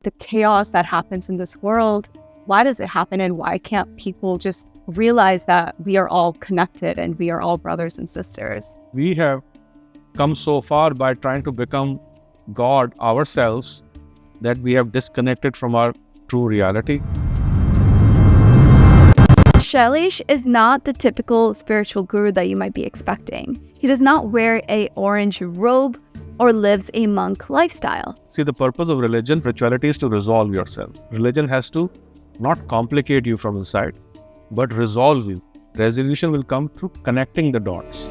the chaos that happens in this world, why does it happen, and why can't people just realize that we are all connected and we are all brothers and sisters? We have come so far by trying to become God ourselves that we have disconnected from our true reality. Shailesh is not the typical spiritual guru that you might be expecting. He does not wear an orange robe or lives a monk lifestyle. See, the purpose of religion, spirituality, is to resolve yourself. Religion has to not complicate you from inside, but resolve you. Resolution will come through connecting the dots.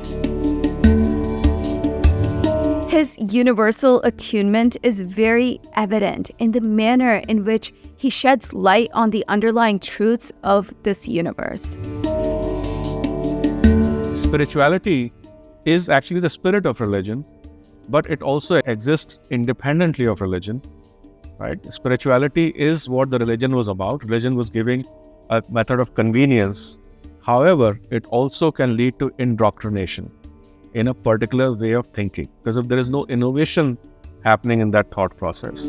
His universal attunement is very evident in the manner in which he sheds light on the underlying truths of this universe. Spirituality is actually the spirit of religion, but it also exists independently of religion, right? Spirituality is what the religion was about. Religion was giving a method of convenience. However, it also can lead to indoctrination in a particular way of thinking, because if there is no innovation happening in that thought process.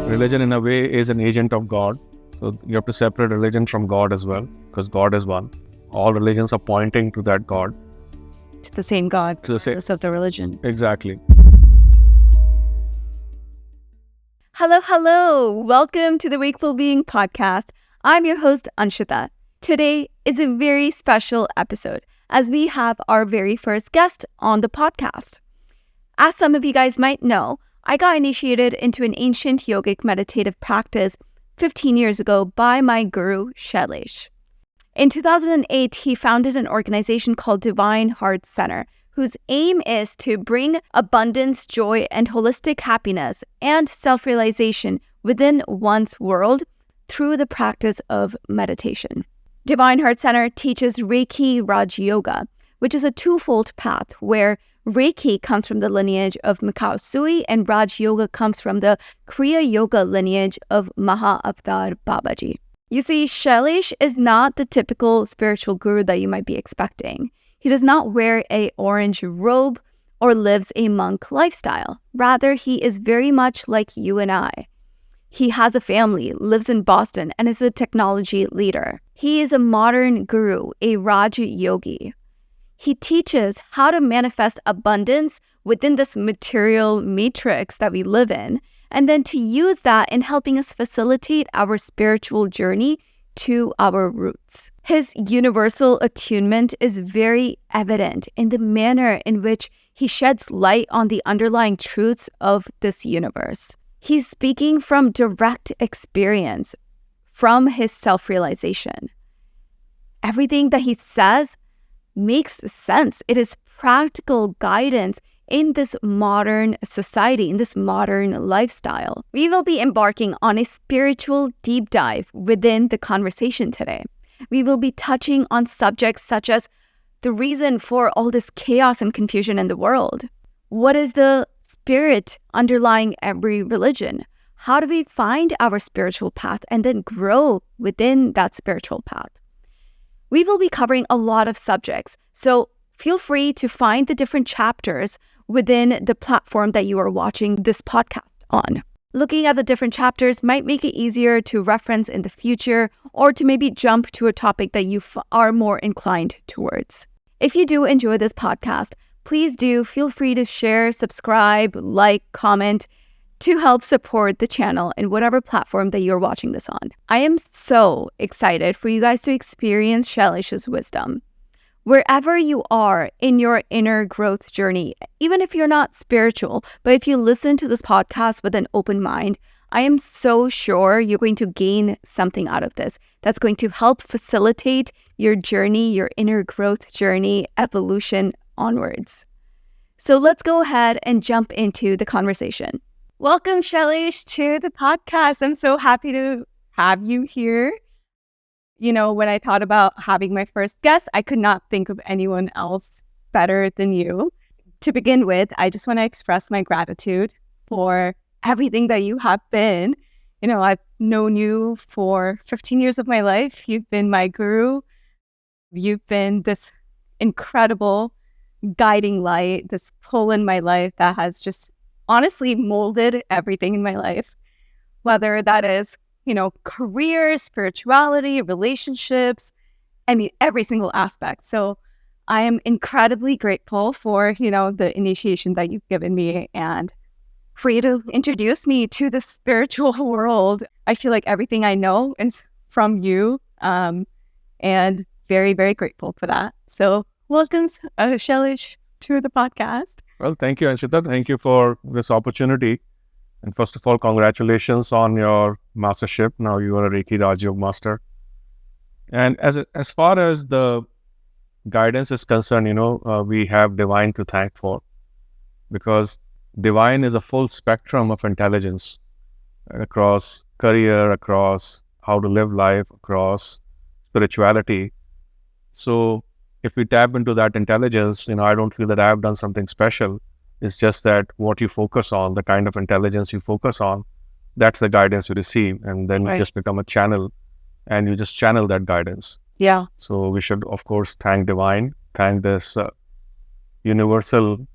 Religion, in a way, is an agent of God. So you have to separate religion from God as well, because God is one. All religions are pointing to that God. To the same God, to the same of the religion. Exactly. Hello. Welcome to the Wakeful Being podcast. I'm your host, Anshita. Today is a very special episode as we have our very first guest on the podcast. As some of you guys might know, I got initiated into an ancient yogic meditative practice 15 years ago by my Guru Shailesh. In 2008, he founded an organization called Divine Heart Center, whose aim is to bring abundance, joy, and holistic happiness and self-realization within one's world through the practice of meditation. Divine Heart Center teaches Reiki Raj Yoga, which is a twofold path where Reiki comes from the lineage of Mikao Sui and Raj Yoga comes from the Kriya Yoga lineage of Maha Avatar Babaji. You see, Shailesh is not the typical spiritual guru that you might be expecting. He does not wear an orange robe or lives a monk lifestyle. Rather, he is very much like you and I. He has a family, lives in Boston, and is a technology leader. He is a modern guru, a Raj Yogi. He teaches how to manifest abundance within this material matrix that we live in, and then to use that in helping us facilitate our spiritual journey to our roots. His universal attunement is very evident in the manner in which he sheds light on the underlying truths of this universe. He's speaking from direct experience, from his self-realization. Everything that he says makes sense. It is practical guidance in this modern society, in this modern lifestyle. We will be embarking on a spiritual deep dive within the conversation today. We will be touching on subjects such as the reason for all this chaos and confusion in the world. What is the spirit underlying every religion? How do we find our spiritual path and then grow within that spiritual path? We will be covering a lot of subjects, so feel free to find the different chapters within the platform that you are watching this podcast on. Looking at the different chapters might make it easier to reference in the future or to maybe jump to a topic that you are more inclined towards. If you do enjoy this podcast, please do feel free to share, subscribe, like, comment to help support the channel in whatever platform that you're watching this on. I am so excited for you guys to experience Shailesh's wisdom. Wherever you are in your inner growth journey, even if you're not spiritual, but if you listen to this podcast with an open mind, I am so sure you're going to gain something out of this that's going to help facilitate your journey, your inner growth journey, evolution onwards. So let's go ahead and jump into the conversation. Welcome, Shailesh, to the podcast. I'm so happy to have you here. You know, when I thought about having my first guest, I could not think of anyone else better than you. To begin with, I just want to express my gratitude for everything that you have been. You know, I've known you for 15 years of my life. You've been my guru. You've been this incredible guiding light, this pull in my life that has just honestly molded everything in my life, whether that is, career, spirituality, relationships, I mean, every single aspect. So I am incredibly grateful for, the initiation that you've given me and for you to introduce me to the spiritual world. I feel like everything I know is from you, and very, very grateful for that. So welcome, Shailesh, to the podcast. Well, thank you, Anshita. Thank you for this opportunity. And first of all, congratulations on your mastership. Now you are a Reiki Raj Yoga master. And as far as the guidance is concerned, we have divine to thank for, because divine is a full spectrum of intelligence across career, across how to live life, across spirituality. So if we tap into that intelligence, I don't feel that I have done something special. It's just that what you focus on, the kind of intelligence you focus on, that's the guidance you receive. And then you just become a channel and you just channel that guidance. Yeah. So we should, of course, thank divine, thank this universal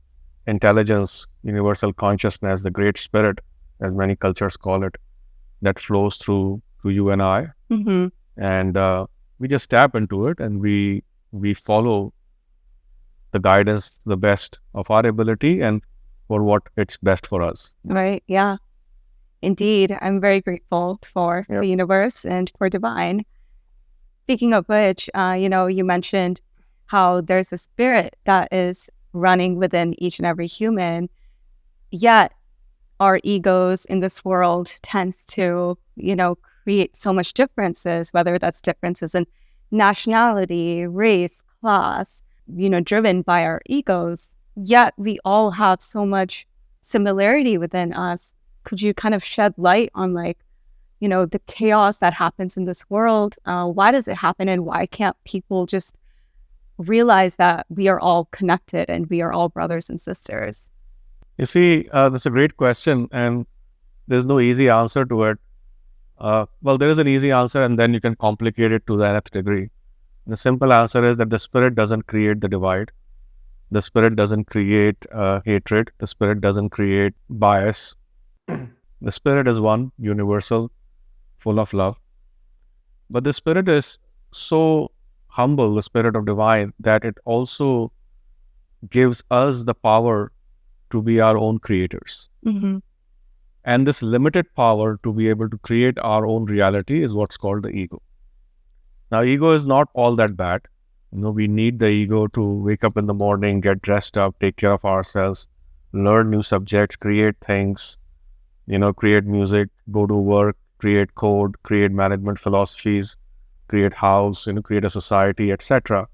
intelligence, universal consciousness, the great spirit, as many cultures call it, that flows through you and I. Mm-hmm. And we just tap into it and we follow the guidance the best of our ability and for what it's best for us. Right. Yeah. Indeed. I'm very grateful for the universe and for divine. Speaking of which, you mentioned how there's a spirit that is running within each and every human, yet our egos in this world tends to, create so much differences, whether that's differences in nationality, race, class, driven by our egos, yet we all have so much similarity within us. Could you kind of shed light on the chaos that happens in this world? Why does it happen, and why can't people just realize that we are all connected and we are all brothers and sisters? You see, that's a great question, and there's no easy answer to it. Well, there is an easy answer, and then you can complicate it to the nth degree. The simple answer is that the spirit doesn't create the divide. The spirit doesn't create hatred. The spirit doesn't create bias. The spirit is one, universal, full of love. But the spirit is so humble, the spirit of divine, that it also gives us the power to be our own creators. Mm-hmm. And this limited power to be able to create our own reality is what's called the ego. Now, ego is not all that bad. We need the ego to wake up in the morning, get dressed up, take care of ourselves, learn new subjects, create things, create music, go to work, create code, create management philosophies, create house, create a society, etc.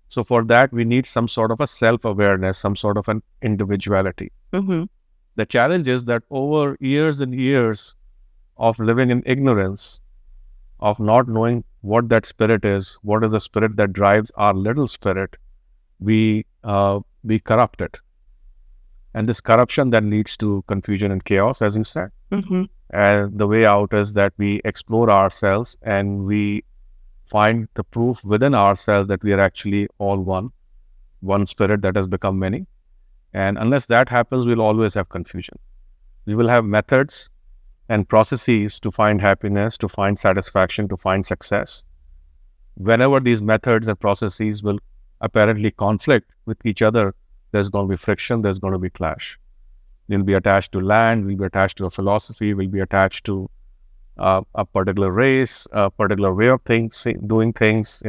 So for that, we need some sort of a self-awareness, some sort of an individuality. Mm-hmm. The challenge is that over years and years of living in ignorance, of not knowing what that spirit is, what is the spirit that drives our little spirit, we corrupt it. And this corruption then leads to confusion and chaos, as you said. Mm-hmm. And the way out is that we explore ourselves and we find the proof within ourselves that we are actually all one spirit that has become many. And unless that happens, we'll always have confusion. We will have methods and processes to find happiness, to find satisfaction, to find success. Whenever these methods and processes will apparently conflict with each other, there's going to be friction, there's going to be clash. We'll be attached to land, we'll be attached to a philosophy, we'll be attached to a particular race, a particular way of doing things,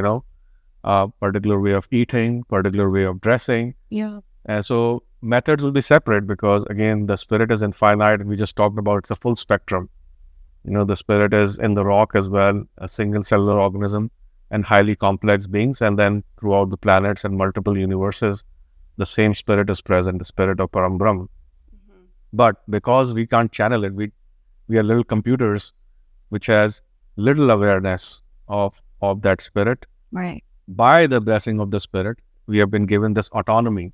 a particular way of eating, particular way of dressing. Yeah. And so methods will be separate because, again, the spirit is infinite, and we just talked about it's a full spectrum. The spirit is in the rock as well, a single cellular organism and highly complex beings. And then throughout the planets and multiple universes, the same spirit is present, the spirit of Param Brahman. Mm-hmm. But because we can't channel it, we are little computers which has little awareness of that spirit. Right. By the blessing of the spirit, we have been given this autonomy,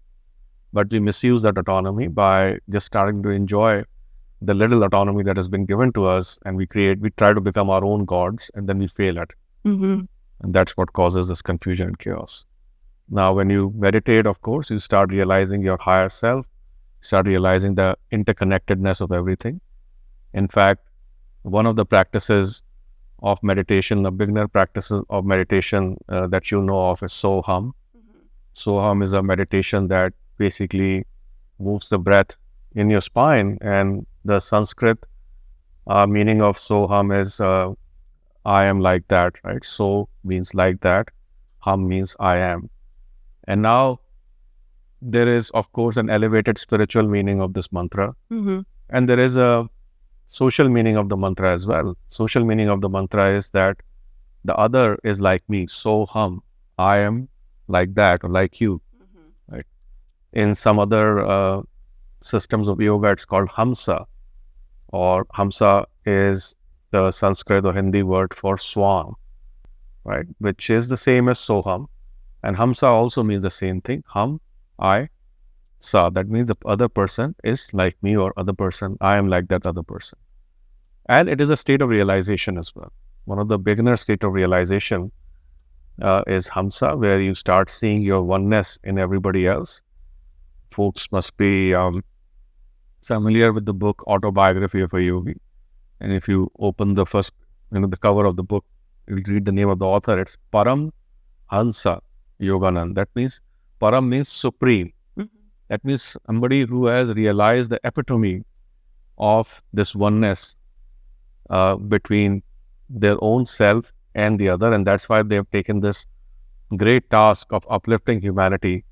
but we misuse that autonomy by just starting to enjoy the little autonomy that has been given to us, and we try to become our own gods, and then we fail at it. Mm-hmm. And that's what causes this confusion and chaos. Now, when you meditate, of course, you start realizing your higher self, start realizing the interconnectedness of everything. In fact, one of the practices of meditation, the beginner practices of meditation that you know of is SoHum. SoHum is a meditation that basically moves the breath in your spine, and the Sanskrit meaning of SoHum is I am like that, right? So means like that, hum means I am. And now there is, of course, an elevated spiritual meaning of this mantra, and there is a social meaning of the mantra as well. Social meaning of the mantra is that the other is like me, so hum, I am like that or like you. Right? In some other systems of yoga, it's called hamsa, or hamsa is the Sanskrit or Hindi word for swan, right? Which is the same as soham. And hamsa also means the same thing. Hum, I, sa. That means the other person is like me, or other person, I am like that other person. And it is a state of realization as well. One of the beginner state of realization is hamsa, where you start seeing your oneness in everybody else. Folks must be familiar with the book Autobiography of a Yogi. And if you open the first, the cover of the book, you'll read the name of the author. It's Param Hansa Yoganand. That means Param means supreme. That means somebody who has realized the epitome of this oneness between their own self and the other. And that's why they've taken this great task of uplifting humanity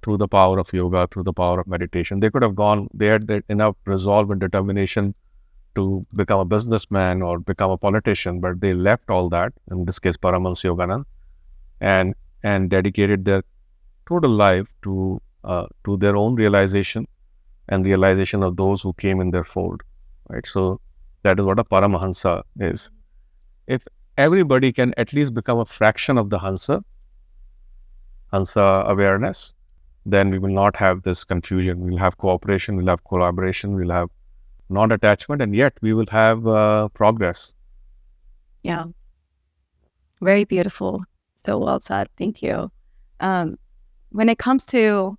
through the power of yoga, through the power of meditation. They could have gone, they had enough resolve and determination to become a businessman or become a politician, but they left all that, in this case Paramahansa Yoganand, and dedicated their total life to their own realization and realization of those who came in their fold, right? So that is what a Paramahansa is. If everybody can at least become a fraction of the Hansa awareness, then we will not have this confusion. We'll have cooperation, we'll have collaboration, we'll have non-attachment, and yet we will have progress. Yeah. Very beautiful. So well said. Thank you. When it comes to,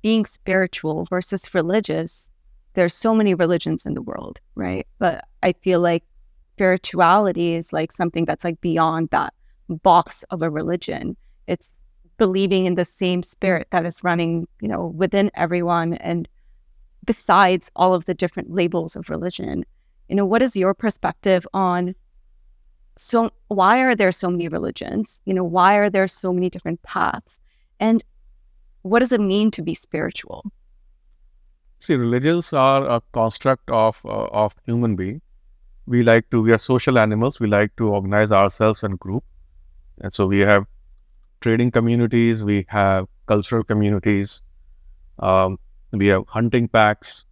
being spiritual versus religious, there's so many religions in the world, right? But I feel like spirituality is like something that's like beyond that box of a religion. It's believing in the same spirit that is running, within everyone, and besides all of the different labels of religion. What is your perspective on, so why are there so many religions? Why are there so many different paths? And what does it mean to be spiritual? See, religions are a construct of human being. We are social animals. We like to organize ourselves in group. And so we have trading communities, we have cultural communities, we have hunting packs.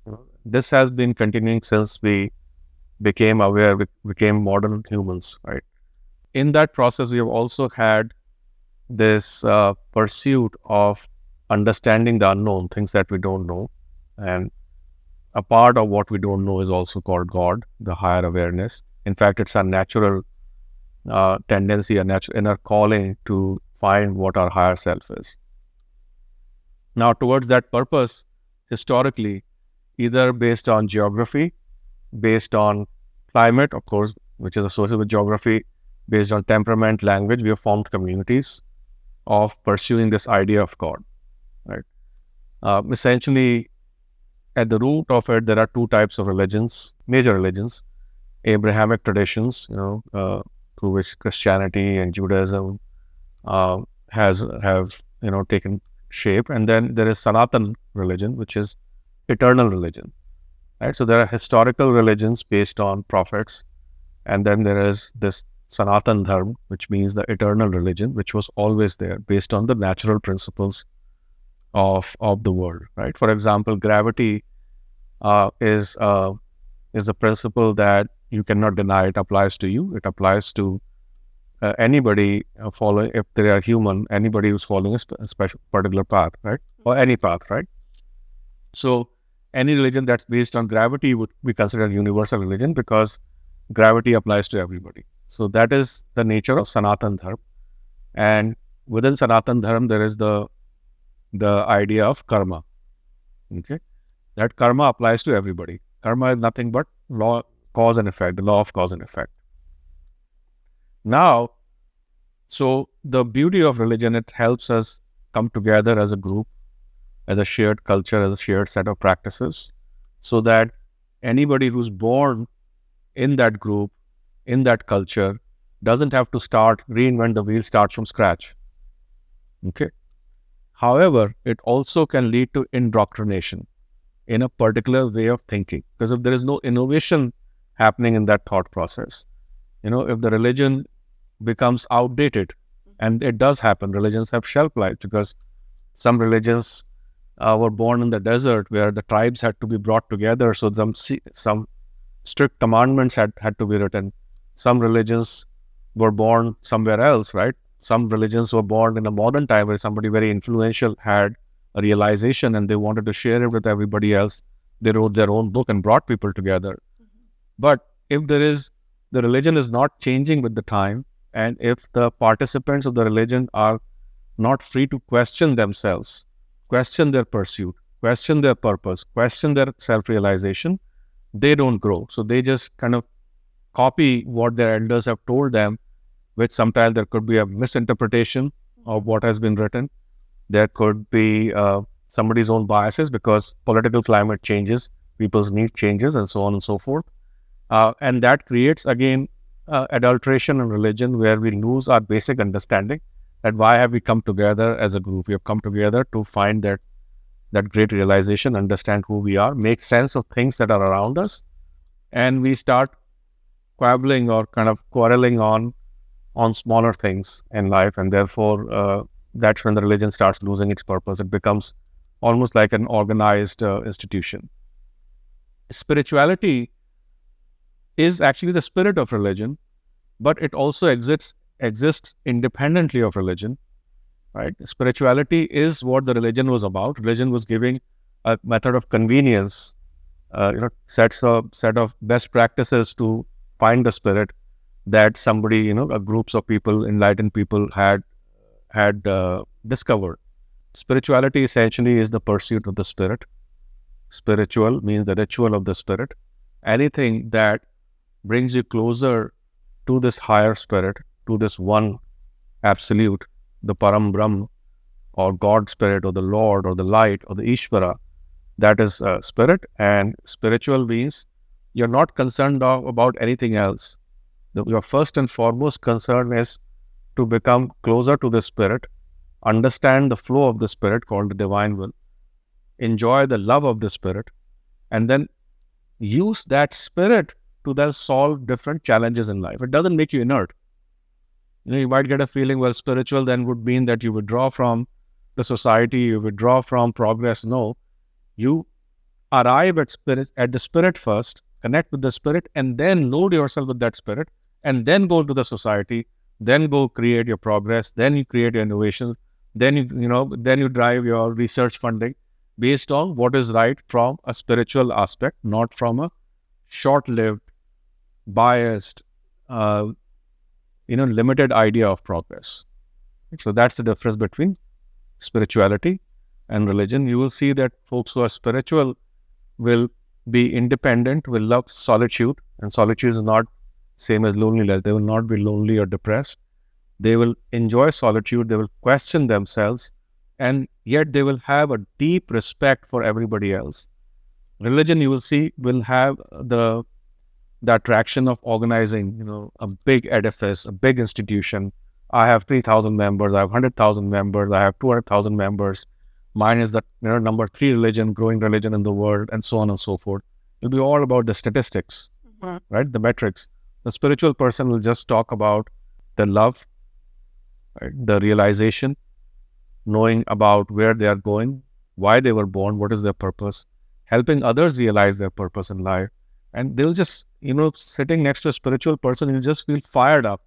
This has been continuing since we became aware, we became modern humans, right? In that process, we have also had this pursuit of understanding the unknown, things that we don't know. And a part of what we don't know is also called God, the higher awareness. In fact, it's a natural tendency, a natural inner calling to find what our higher self is. Now, towards that purpose, historically, either based on geography, based on climate, of course, which is associated with geography, based on temperament, language, we have formed communities of pursuing this idea of God, right? Essentially, at the root of it, there are two types of religions, major religions, Abrahamic traditions, through which Christianity and Judaism have taken shape, and then there is Sanatan religion, which is eternal religion, right? So there are historical religions based on prophets, and then there is this Sanatan Dharma, which means the eternal religion, which was always there, based on the natural principles of the world, right? For example, gravity is a principle that you cannot deny. It applies to you. It applies to anybody following, if they are human, anybody who's following a special particular path, right? Or any path, right? So any religion that's based on gravity would be considered universal religion because gravity applies to everybody. So that is the nature of Sanatan Dharma. And within Sanatan Dharma, there is the idea of karma. Okay, that karma applies to everybody. Karma is nothing but law, cause and effect, the law of cause and effect. Now, so the beauty of religion, it helps us come together as a group, as a shared culture, as a shared set of practices, so that anybody who's born in that group, in that culture, doesn't have to reinvent the wheel, start from scratch. Okay. However, it also can lead to indoctrination in a particular way of thinking, because if there is no innovation happening in that thought process, if the religion becomes outdated, and it does happen, religions have shelf life, because some religions were born in the desert where the tribes had to be brought together, so some strict commandments had to be written. Some religions were born somewhere else, right? Some religions were born in a modern time where somebody very influential had a realization and they wanted to share it with everybody else. They wrote their own book and brought people together. But if the religion is not changing with the time, and if the participants of the religion are not free to question themselves, question their pursuit, question their purpose, question their self-realization, they don't grow. So they just kind of copy what their elders have told them, which sometimes there could be a misinterpretation of what has been written. There could be somebody's own biases because political climate changes, people's need changes, and so on and so forth. And that creates, again, adulteration in religion, where we lose our basic understanding that why have we come together as a group? We have come together to find that great realization, understand who we are, make sense of things that are around us, and we start quabbling or kind of quarreling on smaller things in life, and therefore that's when the religion starts losing its purpose. It becomes almost like an organized institution. Spirituality is actually the spirit of religion, but it also exists independently of religion, right? Spirituality is what the religion was about. Religion was giving a method of convenience, set of best practices to find the spirit that somebody, groups of people, enlightened people had discovered. Spirituality essentially is the pursuit of the spirit. Spiritual means the ritual of the spirit. Anything that brings you closer to this higher spirit, to this one absolute, the Param Brahm, or God spirit, or the Lord, or the light, or the Ishvara, that is spirit. And spiritual means you're not concerned about anything else. Your first and foremost concern is to become closer to the spirit, understand the flow of the spirit called the divine will, enjoy the love of the spirit, and then use that spirit to then solve different challenges in life. It doesn't make you inert. You might get a feeling, well, spiritual then would mean that you withdraw from the society, you withdraw from progress. No, you arrive at the spirit first, connect with the spirit, and then load yourself with that spirit, and then go to the society, then go create your progress, then you create your innovations, then you drive your research funding based on what is right from a spiritual aspect, not from a short-lived, biased, limited idea of progress. So that's the difference between spirituality and religion. You will see that folks who are spiritual will be independent, will love solitude, and solitude is not same as loneliness. They will not be lonely or depressed. They will enjoy solitude. They will question themselves, and yet they will have a deep respect for everybody else. Religion, you will see, will have the attraction of organizing, a big edifice, a big institution. I have 3,000 members. I have 100,000 members. I have 200,000 members. Mine is the number 3 religion, growing religion in the world, and so on and so forth. It'll be all about the statistics, right? The metrics. The spiritual person will just talk about the love, right? The realization, knowing about where they are going, why they were born, what is their purpose, helping others realize their purpose in life. And they'll just, sitting next to a spiritual person, you'll just feel fired up,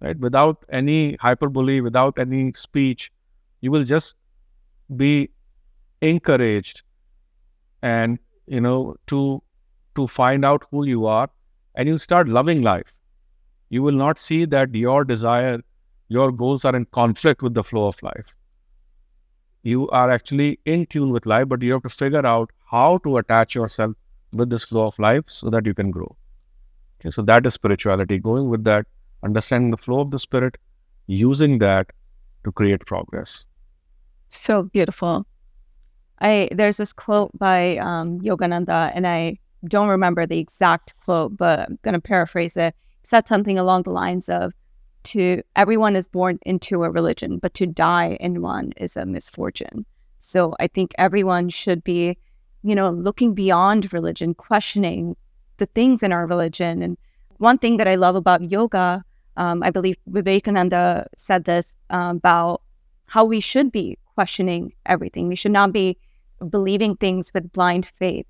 right? Without any hyperbole, without any speech, you will just be encouraged and, to find out who you are, and you'll start loving life. You will not see that your desire, your goals are in conflict with the flow of life. you are actually in tune with life, but you have to figure out how to attach yourself with this flow of life so that you can grow. Okay, so that is spirituality, going with that, understanding the flow of the spirit, using that to create progress. So beautiful. There's this quote by Yogananda, and I don't remember the exact quote, but I'm going to paraphrase it. It said something along the lines of, everyone is born into a religion, but to die in one is a misfortune. So I think everyone should be, looking beyond religion, questioning the things in our religion. And one thing that I love about yoga, I believe Vivekananda said this about how we should be questioning everything. We should not be believing things with blind faith.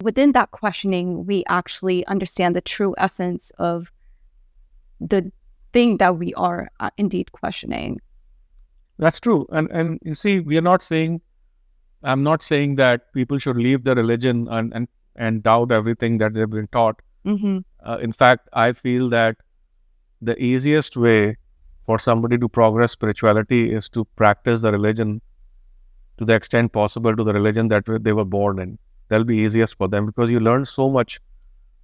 Within that questioning, we actually understand the true essence of the thing that we are indeed questioning. That's true. And you see, I'm not saying that people should leave their religion and doubt everything that they've been taught. Mm-hmm. In fact, I feel that the easiest way for somebody to progress spirituality is to practice the religion to the extent possible to the religion that they were born in. That'll be easiest for them, because you learn so much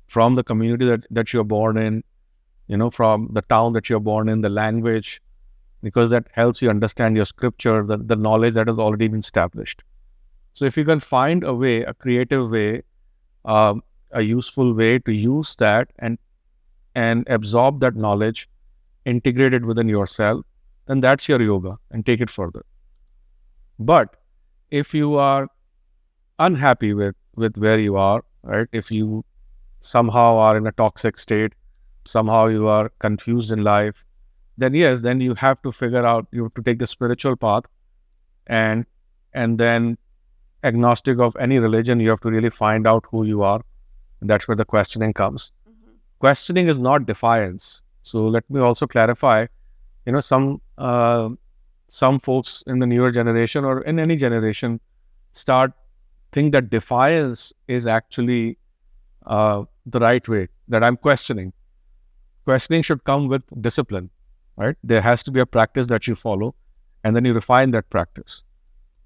from the community that you're born in, from the town that you're born in, the language, because that helps you understand your scripture, the knowledge that has already been established. So if you can find a way, a creative way, a useful way to use that and absorb that knowledge, integrate it within yourself, then that's your yoga, and take it further. But if you are unhappy with where you are, right? If you somehow are in a toxic state, somehow you are confused in life, then yes, then you have to figure out, you have to take the spiritual path, and then agnostic of any religion, you have to really find out who you are. And that's where the questioning comes. Mm-hmm. Questioning is not defiance. So let me also clarify, some folks in the newer generation or in any generation think that defiance is actually the right way, that I'm questioning. Questioning should come with discipline, right? There has to be a practice that you follow, and then you refine that practice.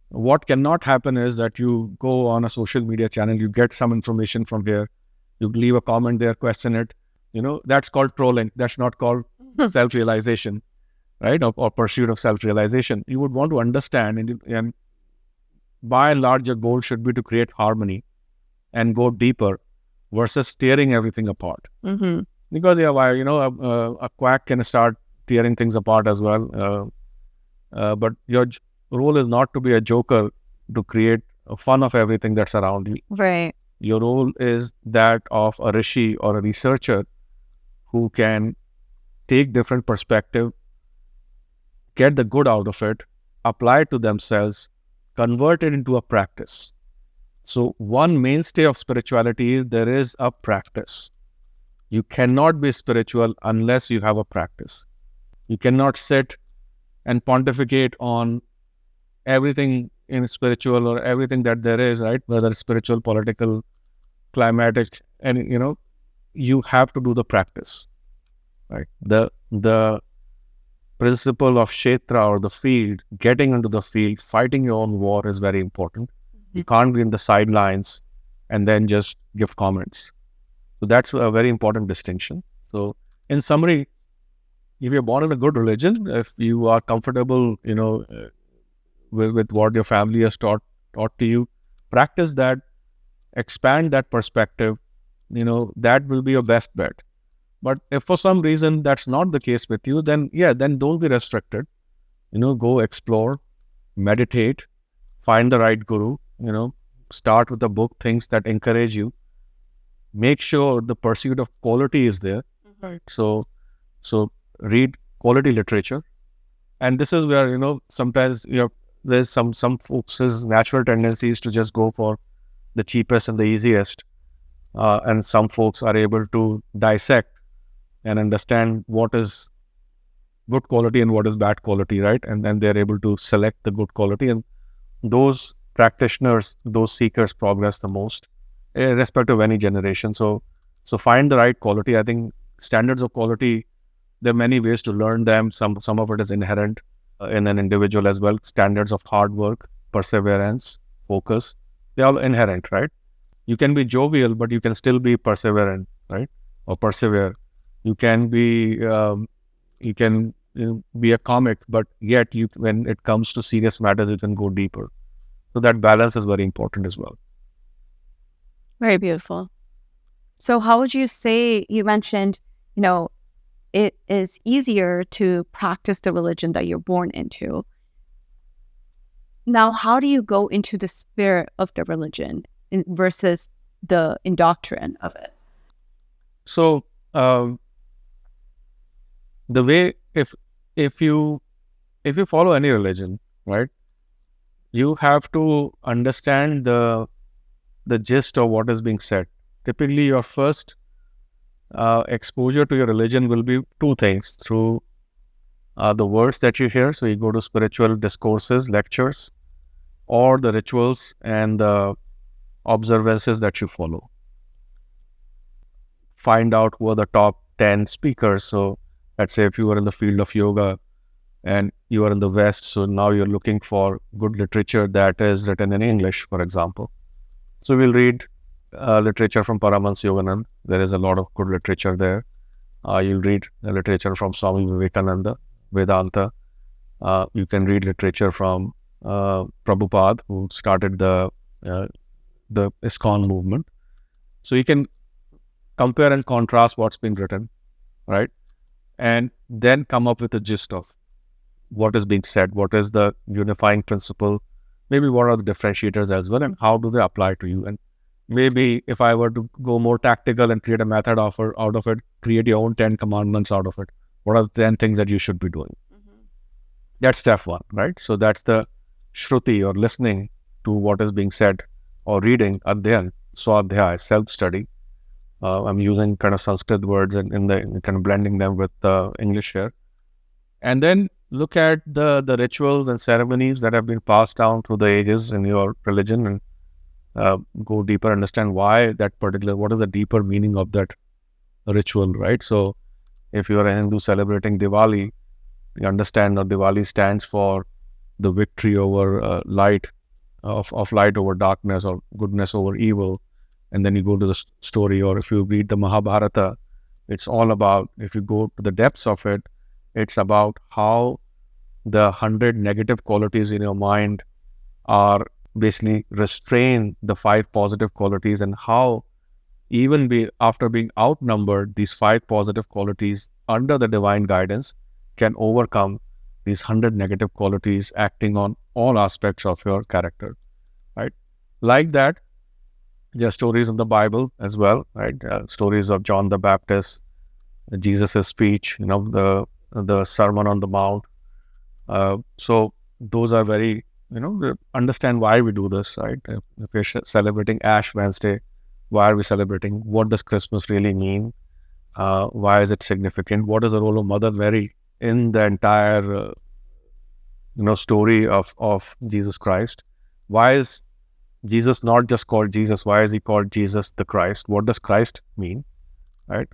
What cannot happen is that you go on a social media channel, you get some information from here, you leave a comment there, question it. That's called trolling. That's not called self-realization, right? Or pursuit of self-realization. You would want to understand, and by and large, your goal should be to create harmony and go deeper versus tearing everything apart. Mm-hmm. Because a quack can start tearing things apart as well. But your role is not to be a joker to create fun of everything that's around you. Right. Your role is that of a rishi or a researcher who can take different perspective, get the good out of it, apply it to themselves, convert it into a practice. So one mainstay of spirituality is there is a practice. You cannot be spiritual unless you have a practice. You cannot sit and pontificate on everything in spiritual or everything that there is, right? Whether it's spiritual, political, climatic, and you have to do the practice, right? The principle of kshetra, or the field, getting into the field, fighting your own war is very important. Mm-hmm. You can't be in the sidelines and then just give comments. So that's a very important distinction. So in summary, if you're born in a good religion, if you are comfortable, with what your family has taught to you, practice that, expand that perspective, that will be your best bet. But if for some reason that's not the case with you, then don't be restricted. Go explore, meditate, find the right guru, start with the book, things that encourage you. Make sure the pursuit of quality is there. Right. So read quality literature. And this is where, sometimes there's some folks' natural tendencies to just go for the cheapest and the easiest. And some folks are able to dissect and understand what is good quality and what is bad quality, right? And then they're able to select the good quality. And those practitioners, those seekers progress the most, irrespective of any generation. So find the right quality. I think standards of quality, there are many ways to learn them. Some of it is inherent. in an individual as well. Standards of hard work, perseverance, focus, they're all inherent, right? You can be jovial, but you can still be perseverant, right? Or persevere. You can be be a comic, but yet when it comes to serious matters, you can go deeper. So that balance is very important as well. Very beautiful. So how would you say, you mentioned, it is easier to practice the religion that you're born into. Now, how do you go into the spirit of the religion versus the indoctrine of it? So the way, if you follow any religion, right, you have to understand the gist of what is being said. Typically, your first exposure to your religion will be two things: through the words that you hear. So you go to spiritual discourses, lectures, or the rituals and the observances that you follow. Find out who are the top 10 speakers. So let's say if you are in the field of yoga and you are in the West, so now you're looking for good literature that is written in English, for example. So we'll read literature from Paramahansa Yogananda. There is a lot of good literature there. You'll read the literature from Swami Vivekananda, Vedanta. You can read literature from Prabhupada, who started the ISKCON movement. So you can compare and contrast what's been written, right? And then come up with a gist of what is being said, what is the unifying principle, maybe what are the differentiators as well, and how do they apply to you. And maybe if I were to go more tactical and create a method out of it, create your own 10 commandments out of it. What are the 10 things that you should be doing? Mm-hmm. That's step one, right? So that's the Shruti, or listening to what is being said, or reading, Adhyan, Swadhyay, self-study. I'm using kind of Sanskrit words and kind of blending them with English here. And then look at the rituals and ceremonies that have been passed down through the ages in your religion, and go deeper, understand why what is the deeper meaning of that ritual, right? So if you are a Hindu celebrating Diwali, you understand that Diwali stands for the victory over light, of light over darkness, or goodness over evil. And then you go to the story, or if you read the Mahabharata, it's all about, if you go to the depths of it, it's about how the 100 negative qualities in your mind are basically restrain the 5 positive qualities, and how even after being outnumbered, these 5 positive qualities under the divine guidance can overcome these 100 negative qualities, acting on all aspects of your character, right? Like that, there are stories of the Bible as well, right? Stories of John the Baptist, Jesus' speech, the Sermon on the Mount. So those are very, understand why we do this, right? If we're celebrating Ash Wednesday, why are we celebrating? What does Christmas really mean? Why is it significant? What is the role of Mother Mary in the entire, story of Jesus Christ? Why is Jesus not just called Jesus? Why is he called Jesus the Christ? What does Christ mean, right?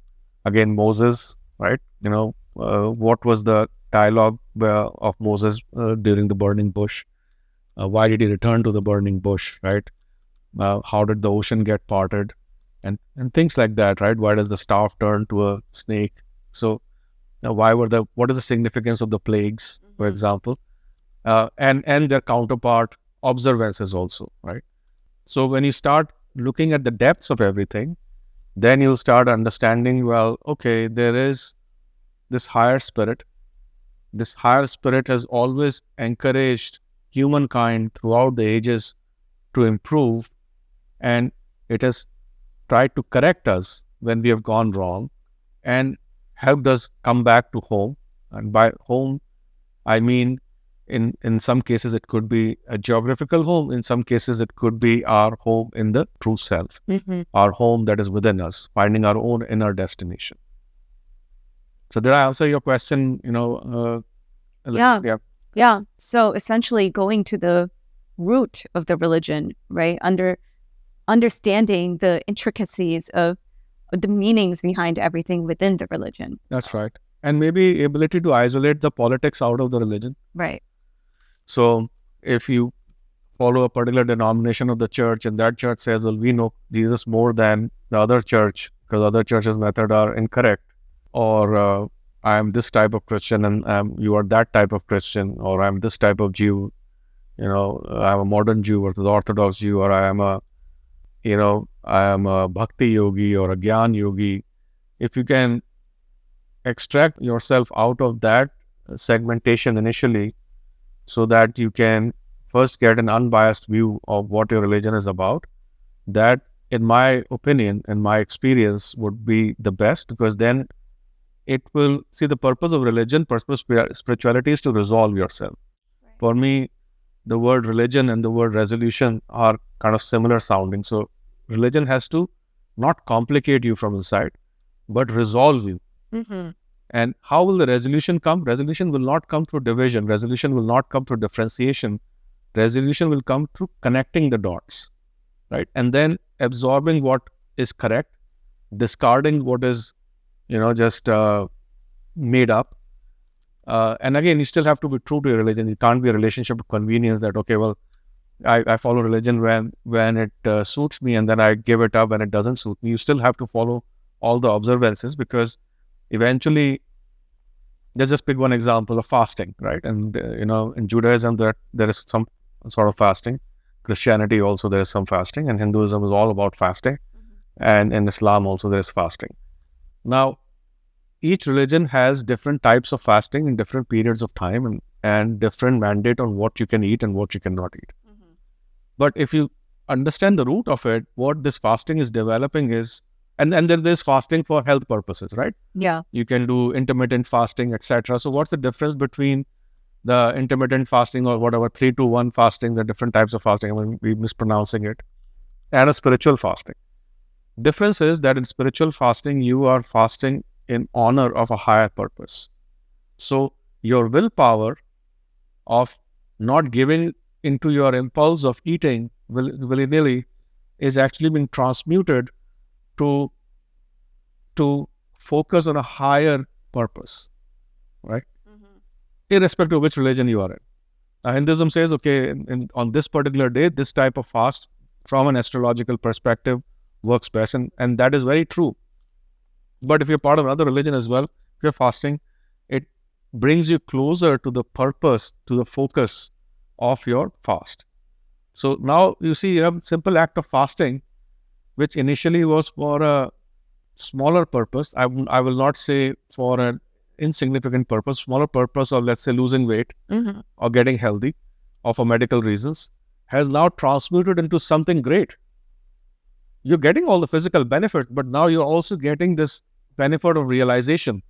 Again, Moses, right? What was the dialogue of Moses during the burning bush? Why did he return to the burning bush, right? How did the ocean get parted? And things like that, right? Why does the staff turn to a snake? So what is the significance of the plagues, for example? And their counterpart observances also, right? So when you start looking at the depths of everything, then you start understanding, well, okay, there is this higher spirit. This higher spirit has always encouraged humankind throughout the ages to improve, and it has tried to correct us when we have gone wrong, and helped us come back to home. And by home, I mean, in some cases, it could be a geographical home. In some cases, it could be our home in the true self, our home that is within us, finding our own inner destination. So did I answer your question? Yeah. So essentially going to the root of the religion, right? Understanding the intricacies of the meanings behind everything within the religion. That's right. and maybe ability to isolate the politics out of the religion. Right. So if you follow a particular denomination of the church and that church says, well, we know Jesus more than the other church because other churches' methods are incorrect, or I am this type of Christian and you are that type of Christian, or I'm this type of Jew, I'm a modern Jew or the Orthodox Jew, or I am a bhakti yogi or a gyan yogi. If you can extract yourself out of that segmentation initially so that you can first get an unbiased view of what your religion is about, that, in my opinion, in my experience, would be the best, because then it will, see, the purpose of religion, purpose of spirituality is to resolve yourself. Right. For me, the word religion and the word resolution are kind of similar sounding. So religion has to not complicate you from inside, but resolve you. Mm-hmm. And how will the resolution come? Resolution will not come through division. Resolution will not come through differentiation. Resolution will come through connecting the dots, right? And then absorbing what is correct, discarding what is, just made up. And again, you still have to be true to your religion. It can't be a relationship of convenience that, okay, well, I follow religion when it suits me, and then I give it up when it doesn't suit me. You still have to follow all the observances, because eventually, let's just pick one example of fasting, right? And, in Judaism, there is some sort of fasting. Christianity also, there is some fasting, and Hinduism is all about fasting. Mm-hmm. And in Islam also, there is fasting. Now, each religion has different types of fasting in different periods of time and different mandate on what you can eat and what you cannot eat. Mm-hmm. But if you understand the root of it, what this fasting is developing is, and then there's fasting for health purposes, right? Yeah. You can do intermittent fasting, etc. So what's the difference between the intermittent fasting or whatever, 3-1 fasting, the different types of fasting, I mean, we're mispronouncing it, and a spiritual fasting? Difference is that in spiritual fasting, you are fasting in honor of a higher purpose. So your willpower of not giving into your impulse of eating willy-nilly is actually being transmuted to focus on a higher purpose, right? Mm-hmm. Irrespective of which religion you are in. Hinduism says, okay, on this particular day, this type of fast from an astrological perspective works best, and that is very true. But if you're part of another religion as well, if you're fasting, it brings you closer to the purpose, to the focus of your fast. So now you see, you have a simple act of fasting, which initially was for a smaller purpose. I will not say for an insignificant purpose, smaller purpose of, let's say, losing weight, mm-hmm. or getting healthy, or for medical reasons, has now transmuted into something great. You're getting all the physical benefit, but now you're also getting this benefit of realization,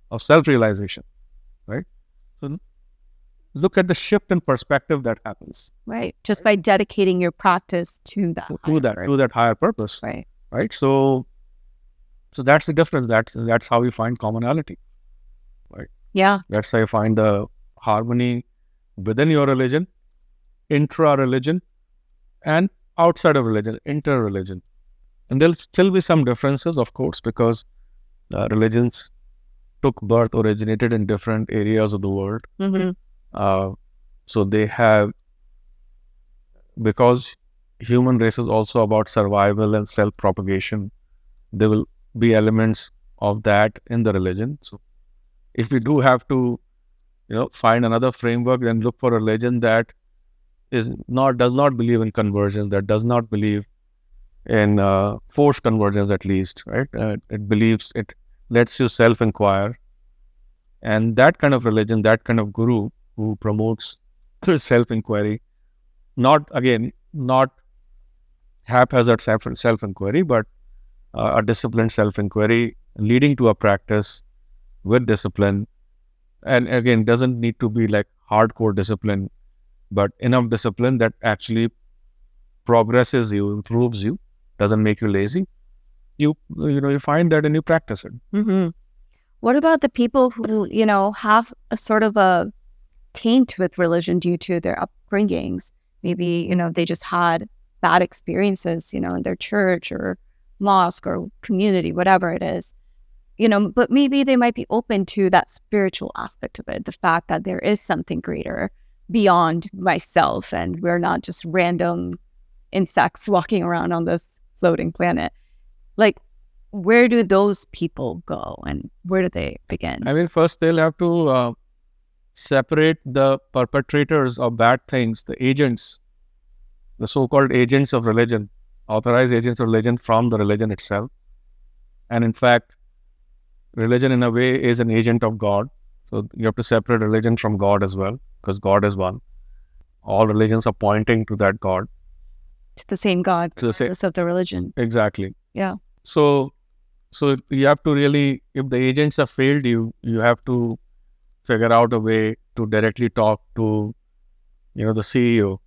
of self-realization, right? So look at the shift in perspective that happens. Right. Just by dedicating your practice to that. To that higher purpose. Right. Right. So that's the difference. That's how you find commonality. Right. Yeah. That's how you find the harmony within your religion, intra-religion, and outside of religion, inter-religion. And there'll still be some differences, of course, because religions originated in different areas of the world. Mm-hmm. So they have, because human race is also about survival and self-propagation, there will be elements of that in the religion. So if we do have to, find another framework, then look for a religion that does not believe in conversion, that does not believe in forced conversions, at least, right? It lets you self-inquire. And that kind of religion, that kind of guru who promotes self-inquiry, not haphazard self-inquiry, but a disciplined self-inquiry leading to a practice with discipline. And again, doesn't need to be like hardcore discipline, but enough discipline that actually progresses you, improves you, doesn't make you lazy. You find that and you practice it. Mm-hmm. What about the people who, have a sort of a taint with religion due to their upbringings? Maybe, they just had bad experiences, in their church or mosque or community, whatever it is. but maybe they might be open to that spiritual aspect of it, the fact that there is something greater beyond myself and we're not just random insects walking around on this floating planet. Like, where do those people go and where do they begin? I mean, first they'll have to separate the perpetrators of bad things, the agents, the so-called agents of religion, authorized agents of religion, from the religion itself. And in fact, religion in a way is an agent of God. So you have to separate religion from God as well, because God is one. All religions are pointing to that God. To the same God, to the same of the religion. Exactly. Yeah. So you have to really, if the agents have failed you, you have to figure out a way to directly talk to, the CEO,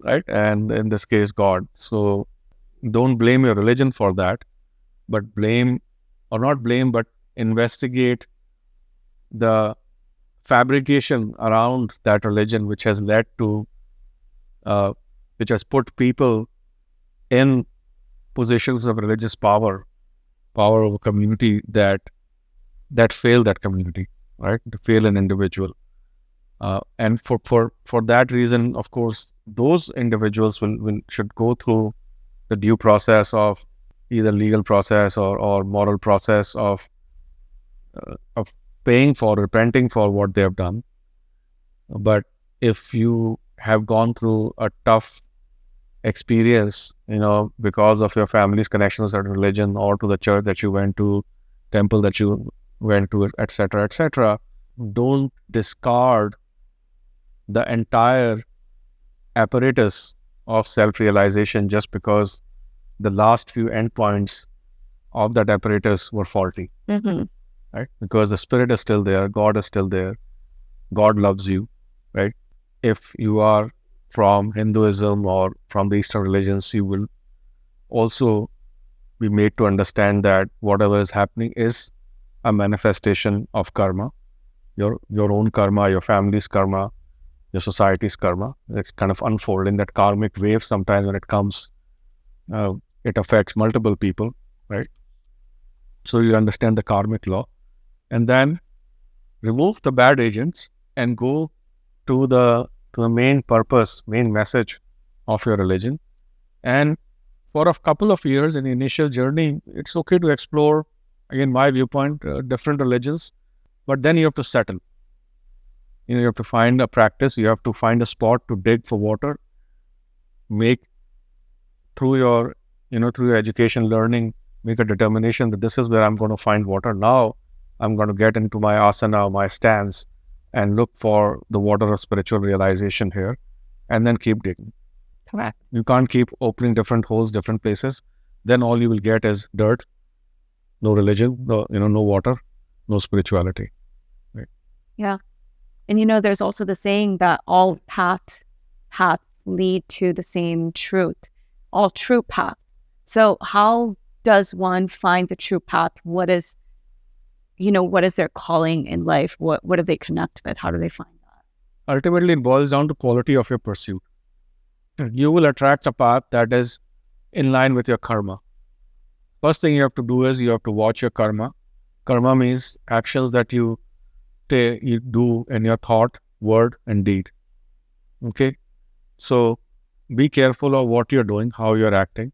right? And in this case, God. So don't blame your religion for that, but but investigate the fabrication around that religion, which has led to, which has put people in positions of religious power of a community that fail that community, right? To fail an individual. And for that reason, of course, those individuals should go through the due process of either legal process or moral process of repenting for what they have done. But if you have gone through a tough experience, because of your family's connection to a certain religion or to the church that you went to, temple that you went to, etc., don't discard the entire apparatus of self-realization just because the last few endpoints of that apparatus were faulty. Mm-hmm. Right? Because the spirit is still there, God is still there, God loves you, right? If you are from Hinduism or from the Eastern religions, you will also be made to understand that whatever is happening is a manifestation of karma, your own karma, your family's karma, your society's karma. It's kind of unfolding that karmic wave. Sometimes when it comes, it affects multiple people, right? So you understand the karmic law, and then remove the bad agents and go to the main purpose, main message of your religion. And for a couple of years in the initial journey, it's okay to explore, again, my viewpoint, different religions, but then you have to settle. You have to find a practice, you have to find a spot to dig for water, make through your education, learning, make a determination that this is where I'm going to find water. Now I'm going to get into my asana, my stance, and look for the water of spiritual realization here, and then keep digging. Correct. You can't keep opening different holes, different places. Then all you will get is dirt, no religion, no water, no spirituality. Right? Yeah. And there's also the saying that all paths lead to the same truth, all true paths. So how does one find the true path? What is their calling in life? What do they connect with? How do they find that? Ultimately, it boils down to quality of your pursuit. You will attract a path that is in line with your karma. First thing you have to do is you have to watch your karma. Karma means actions that you do in your thought, word, and deed. Okay? So be careful of what you're doing, how you're acting.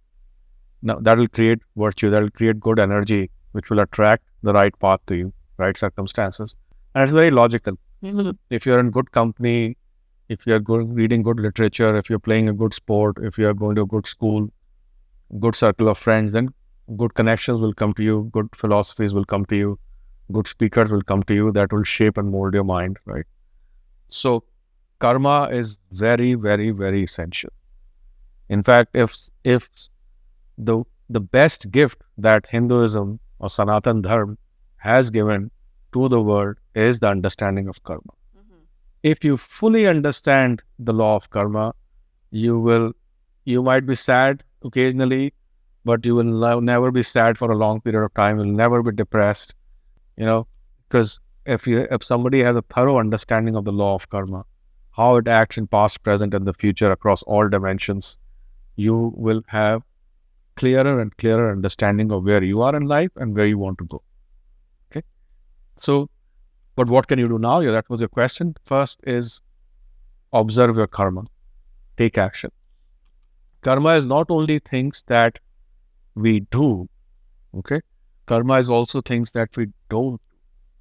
Now, that will create virtue, that will create good energy, which will attract the right path to you, right circumstances. And it's very logical. Mm-hmm. If you're in good company, if you're reading good literature, if you're playing a good sport, if you're going to a good school, good circle of friends, then good connections will come to you, good philosophies will come to you, good speakers will come to you that will shape and mold your mind, right? So karma is very, very, very essential. In fact, if the best gift that Hinduism or Sanatan Dharma has given to the world is the understanding of karma. Mm-hmm. If you fully understand the law of karma, you might be sad occasionally, but you will never be sad for a long period of time. You'll never be depressed, because if somebody has a thorough understanding of the law of karma, how it acts in past, present, and the future across all dimensions, you will have clearer and clearer understanding of where you are in life and where you want to go. So, but what can you do now? Yeah, that was your question. First is observe your karma, take action. Karma is not only things that we do, okay? Karma is also things that we don't.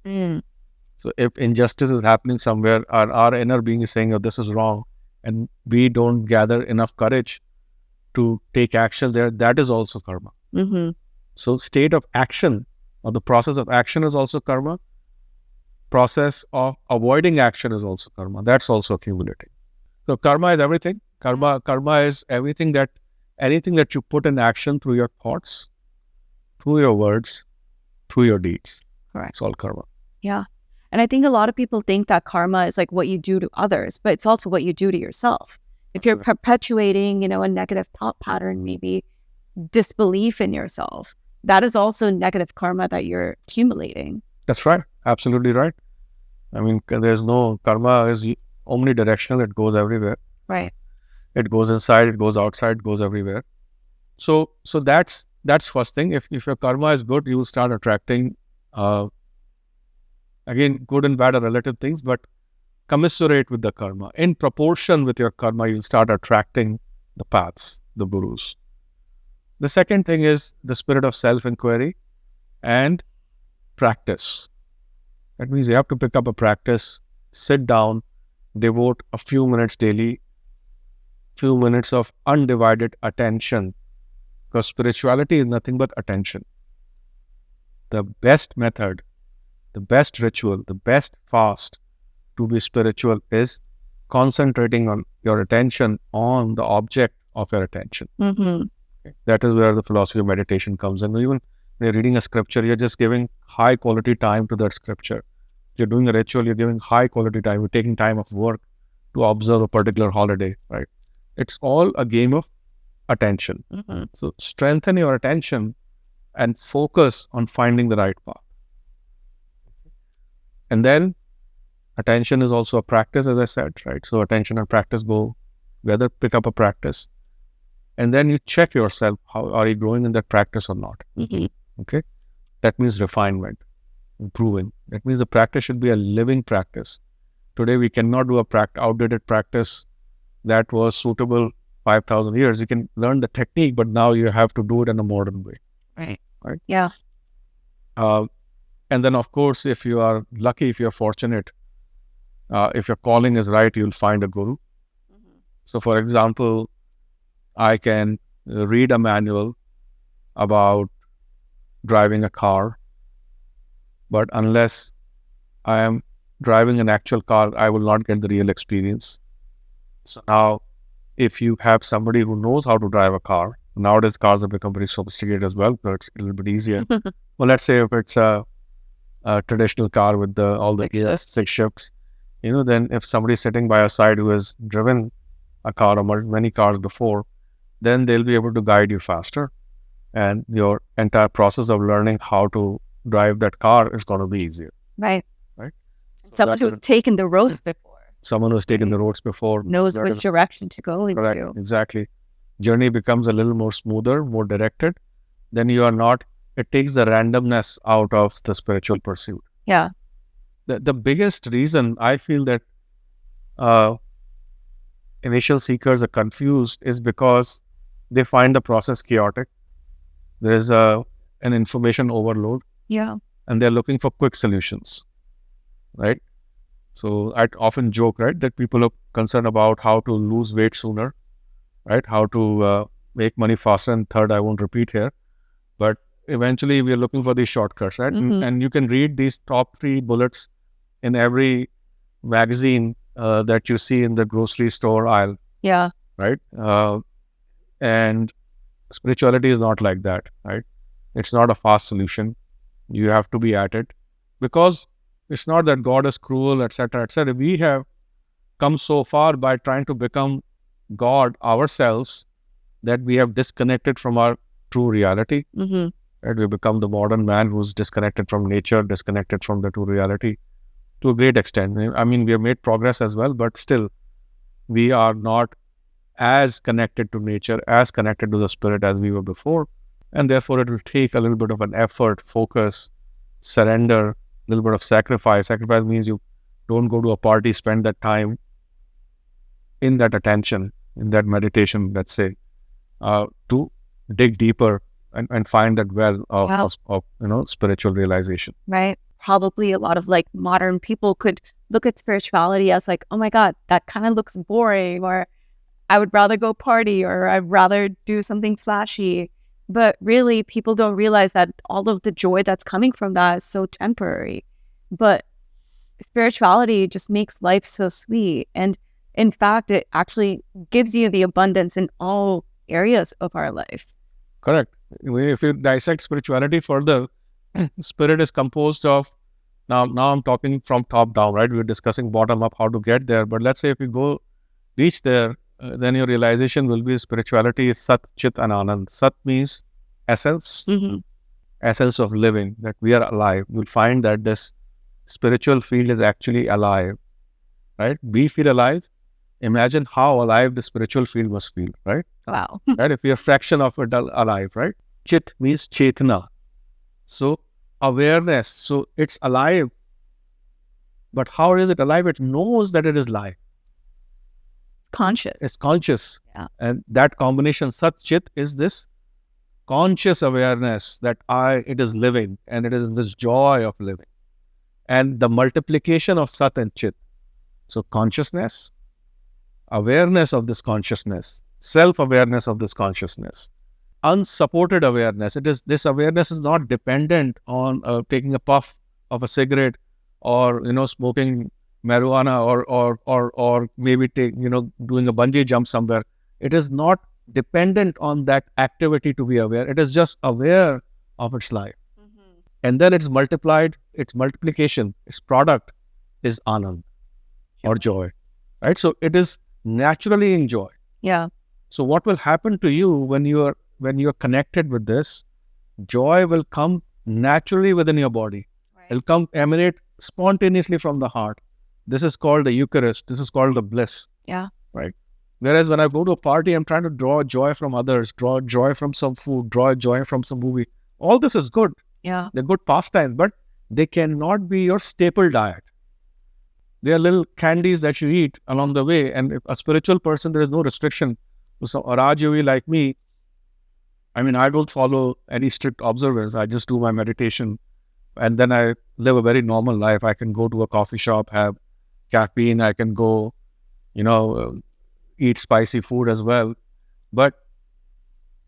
So if injustice is happening somewhere, our inner being is saying, oh, this is wrong, and we don't gather enough courage to take action there, that is also karma. So state of action or the process of action is also karma. Process of avoiding action is also karma. That's also accumulating. So karma is everything. Karma is anything that you put in action through your thoughts, through your words, through your deeds. Correct. It's all karma. Yeah. And I think a lot of people think that karma is like what you do to others, but it's also what you do to yourself. If you're perpetuating, a negative thought pattern, maybe disbelief in yourself, that is also negative karma that you're accumulating. That's right. Absolutely right. I mean, there's no karma is omnidirectional. It goes everywhere. Right. It goes inside, it goes outside, it goes everywhere. So that's first thing. If your karma is good, you will start attracting, again, good and bad are relative things, but commiserate with the karma. In proportion with your karma, you'll start attracting the paths, the gurus. The second thing is the spirit of self-inquiry and practice. That means you have to pick up a practice, sit down, devote a few minutes daily, few minutes of undivided attention, because spirituality is nothing but attention. The best method, the best ritual, the best fast to be spiritual is concentrating on your attention on the object of your attention. Okay. That is where the philosophy of meditation comes in. Even when you're reading a scripture, you're just giving high quality time to that scripture. You're doing a ritual, you're giving high quality time, you're taking time off work to observe a particular holiday, right? It's all a game of attention. So strengthen your attention and focus on finding the right path. And then attention is also a practice, as I said, right? So attention and practice go together, pick up a practice. And then you check yourself, how are you growing in that practice or not? Okay? That means refinement, improving. That means the practice should be a living practice. Today we cannot do a outdated practice that was suitable 5,000 years. You can learn the technique, but now you have to do it in a modern way. Right? Yeah. And then, of course, if you are lucky, if you're fortunate, if your calling is right, you'll find a guru. So, for example, I can read a manual about driving a car, but unless I am driving an actual car, I will not get the real experience. So now, if you have somebody who knows how to drive a car, nowadays cars have become very sophisticated as well, but it's a little bit easier. Well, let's say if it's a traditional car with all the gears, 6 shifts, then if somebody's sitting by your side who has driven a car or many cars before, then they'll be able to guide you faster. And your entire process of learning how to drive that car is going to be easier. Right. So someone who's taken the roads before. Someone who's taken the roads before. Knows which direction to go into. Correct. Exactly. Journey becomes a little more smoother, more directed. Then you are not, it takes the randomness out of the spiritual pursuit. Yeah. The biggest reason I feel that initial seekers are confused is because they find the process chaotic. There is an information overload. Yeah. And they're looking for quick solutions, right? So I often joke, right, that people are concerned about how to lose weight sooner, right? How to make money faster. And third, I won't repeat here, but eventually we are looking for these shortcuts, right? And you can read these top 3 bullets in every magazine that you see in the grocery store aisle. Yeah. Right? And spirituality is not like that, right? It's not a fast solution. You have to be at it, because it's not that God is cruel, etc., etc. We have come so far by trying to become God ourselves that we have disconnected from our true reality. Right? We become the modern man who's disconnected from nature, disconnected from the true reality to a great extent. I mean, we have made progress as well, but still, we are not as connected to nature, as connected to the spirit as we were before. And therefore, it will take a little bit of an effort, focus, surrender little bit of sacrifice. Sacrifice means you don't go to a party, spend that time in that attention, in that meditation, let's say, to dig deeper and find that well of spiritual realization. Right. Probably a lot of like modern people could look at spirituality as like, oh my God, that kind of looks boring, or I would rather go party, or I'd rather do something flashy. But really, people don't realize that all of the joy that's coming from that is so temporary. But spirituality just makes life so sweet. And in fact, it actually gives you the abundance in all areas of our life. Correct. If you dissect spirituality further, spirit is composed of, now I'm talking from top down, right? We're discussing bottom up, how to get there. But let's say if you reach there, then your realization will be spirituality is Sat, Chitt and Anand. Sat means essence, essence of living, that we are alive. You'll find that this spiritual field is actually alive, right? We feel alive. Imagine how alive the spiritual field must feel, right? Wow. Right? If we are a fraction of it alive, right? Chit means chetana. So awareness. So it's alive. But how is it alive? It knows that it is live. Conscious. It's conscious. Yeah. And that combination, Sat Chit, is this conscious awareness that it is living, and it is this joy of living. And the multiplication of Sat and Chit. So consciousness, awareness of this consciousness, self-awareness of this consciousness, unsupported awareness. This awareness is not dependent on taking a puff of a cigarette, or smoking marijuana, or maybe doing a bungee jump somewhere. It is not dependent on that activity to be aware. It is just aware of its life. And then it's multiplied, its multiplication, its product is Anand or joy, right? So it is naturally in joy. Yeah. So what will happen to you when you are connected with this? Joy will come naturally within your body. Right. It'll come emanate spontaneously from the heart. This is called the Eucharist. This is called the bliss. Yeah. Right. Whereas when I go to a party, I'm trying to draw joy from others, draw joy from some food, draw joy from some movie. All this is good. Yeah. They're good pastimes, but they cannot be your staple diet. They are little candies that you eat along the way. And if a spiritual person, there is no restriction. So a Rajyogi like me, I don't follow any strict observance. I just do my meditation, and then I live a very normal life. I can go to a coffee shop, have caffeine. I can go, eat spicy food as well. But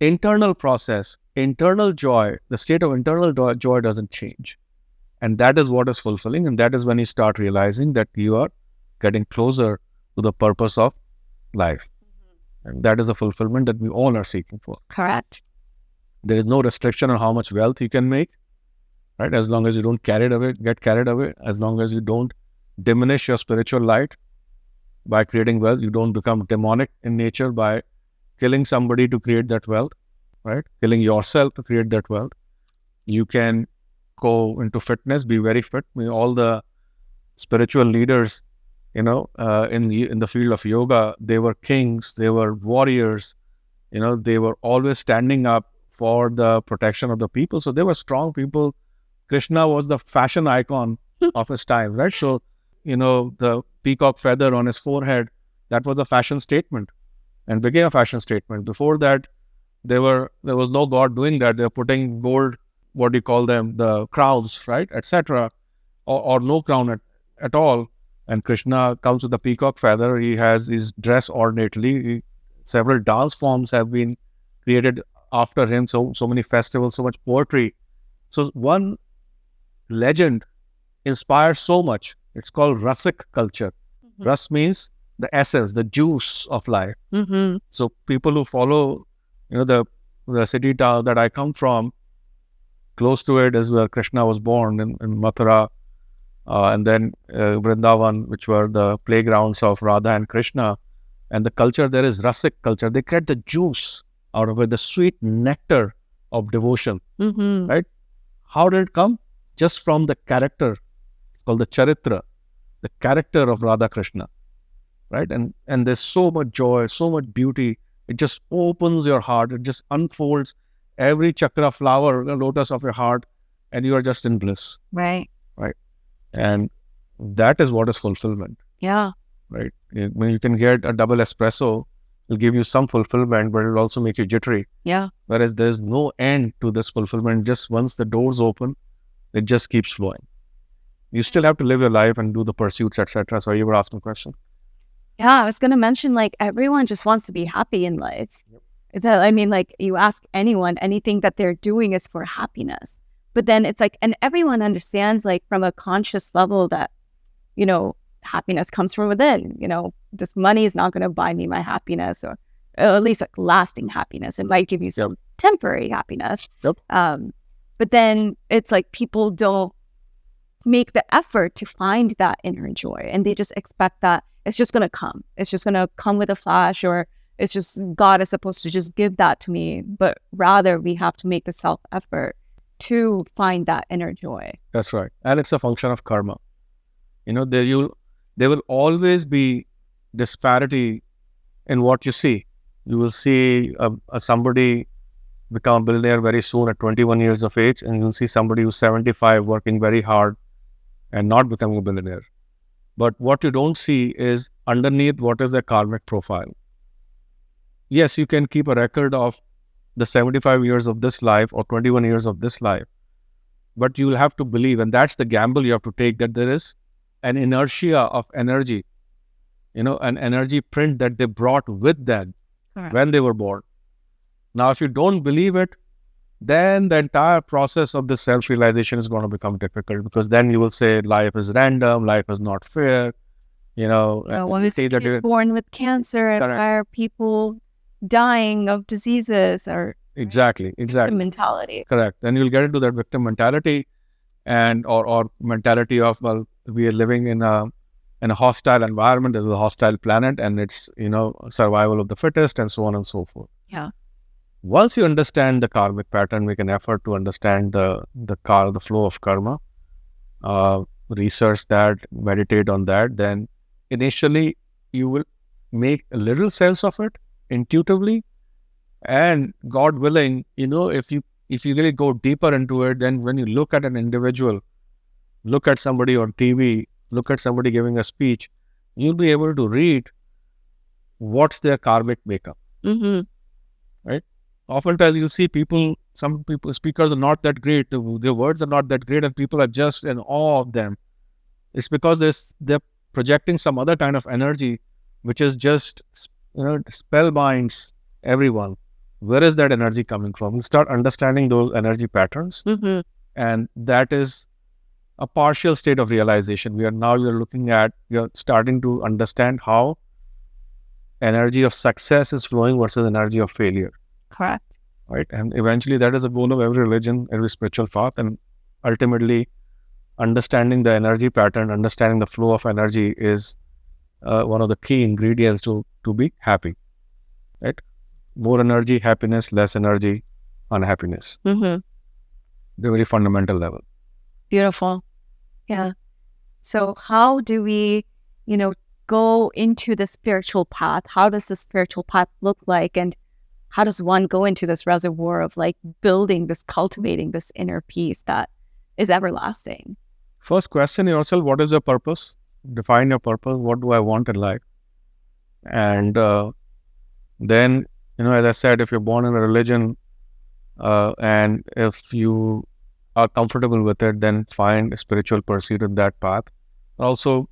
internal process, internal joy, the state of internal joy doesn't change. And that is what is fulfilling. And that is when you start realizing that you are getting closer to the purpose of life. And that is a fulfillment that we all are seeking for. Correct. There is no restriction on how much wealth you can make, right? As long as you don't get carried away, as long as you don't diminish your spiritual light by creating wealth, you don't become demonic in nature by killing somebody to create that wealth, right? Killing yourself to create that wealth. You can go into fitness, be very fit. All the spiritual leaders, in the field of yoga, they were kings, they were warriors, they were always standing up for the protection of the people. So they were strong people. Krishna was the fashion icon of his time, right? So, the peacock feather on his forehead, that was a fashion statement and became a fashion statement. Before that, there was no god doing that. They were putting gold, what do you call them, the crowns, right, etc., or no crown at all. And Krishna comes with the peacock feather. He's dressed ornately. Several dance forms have been created after him. So many festivals, so much poetry. So one legend inspires so much. It's called Rasic culture. Ras means the essence, the juice of life. So people who follow, the city town that I come from, close to it is where Krishna was born in Mathura, and then Vrindavan, which were the playgrounds of Radha and Krishna. And the culture there is Rasic culture. They get the juice out of it, the sweet nectar of devotion, right? How did it come? Just from the character, called the Charitra, the character of Radha Krishna, right? And there's so much joy, so much beauty. It just opens your heart. It just unfolds every chakra, flower, lotus of your heart, and you are just in bliss. Right. Right. And that is what is fulfillment. Yeah. Right? When you can get a double espresso, it'll give you some fulfillment, but it'll also make you jittery. Yeah. Whereas there's no end to this fulfillment. Just once the doors open, it just keeps flowing. You still have to live your life and do the pursuits, etc. So you were asking a question. Yeah, I was going to mention, like, everyone just wants to be happy in life. I mean, like, you ask anyone, anything that they're doing is for happiness. But then it's like, and everyone understands, like, from a conscious level that, you know, happiness comes from within. You know, this money is not going to buy me my happiness, or at least like lasting happiness. It might give you some temporary happiness. But then it's like people don't make the effort to find that inner joy, and they just expect that it's just going to come. It's just going to come with a flash, or it's just God is supposed to just give that to me. But rather, we have to make the self effort to find that inner joy. That's right. And it's a function of karma. You know, there will always be disparity in what you see. You will see somebody become a billionaire very soon at 21 years of age, and you'll see somebody who's 75 working very hard and not becoming a billionaire. But what you don't see is underneath what is their karmic profile. Yes, you can keep a record of the 75 years of this life or 21 years of this life, but you will have to believe, and that's the gamble you have to take, that there is an inertia of energy, you know, an energy print that they brought with them when they were born. Now, if you don't believe it, then the entire process of the self-realization is going to become difficult, because then you will say life is random, life is not fair, you know. Well, it's born with cancer, and why are people dying of diseases, or exactly victim mentality. Correct. Then you'll get into that victim mentality, and or mentality of, well, we are living in a hostile environment. There's a hostile planet, and it's, you know, survival of the fittest, and so on and so forth. Yeah. Once you understand the karmic pattern, make an effort to understand the flow of karma, research that, meditate on that, then initially you will make a little sense of it intuitively, and God willing, you know, if you really go deeper into it, then when you look at an individual, look at somebody on TV, look at somebody giving a speech, you'll be able to read what's their karmic makeup. Right? Oftentimes you'll see some speakers are not that great, their words are not that great, and people are just in awe of them. It's because they're projecting some other kind of energy, which is just, you know, spellbinds everyone. Where is that energy coming from? You start understanding those energy patterns, and that is a partial state of realization. We are starting to understand how energy of success is flowing versus energy of failure. Correct. Right. And eventually that is the goal of every religion, every spiritual path. And ultimately, understanding the energy pattern, understanding the flow of energy is one of the key ingredients to be happy. Right. More energy, happiness; less energy, unhappiness. The very fundamental level. Beautiful. Yeah. So how do we, you know, go into the spiritual path? How does the spiritual path look like? And how does one go into this reservoir of like cultivating this inner peace that is everlasting? First, question yourself, what is your purpose? Define your purpose. What do I want in life? And then, you know, as I said, if you're born in a religion and if you are comfortable with it, then find a spiritual pursuit in that path. Also,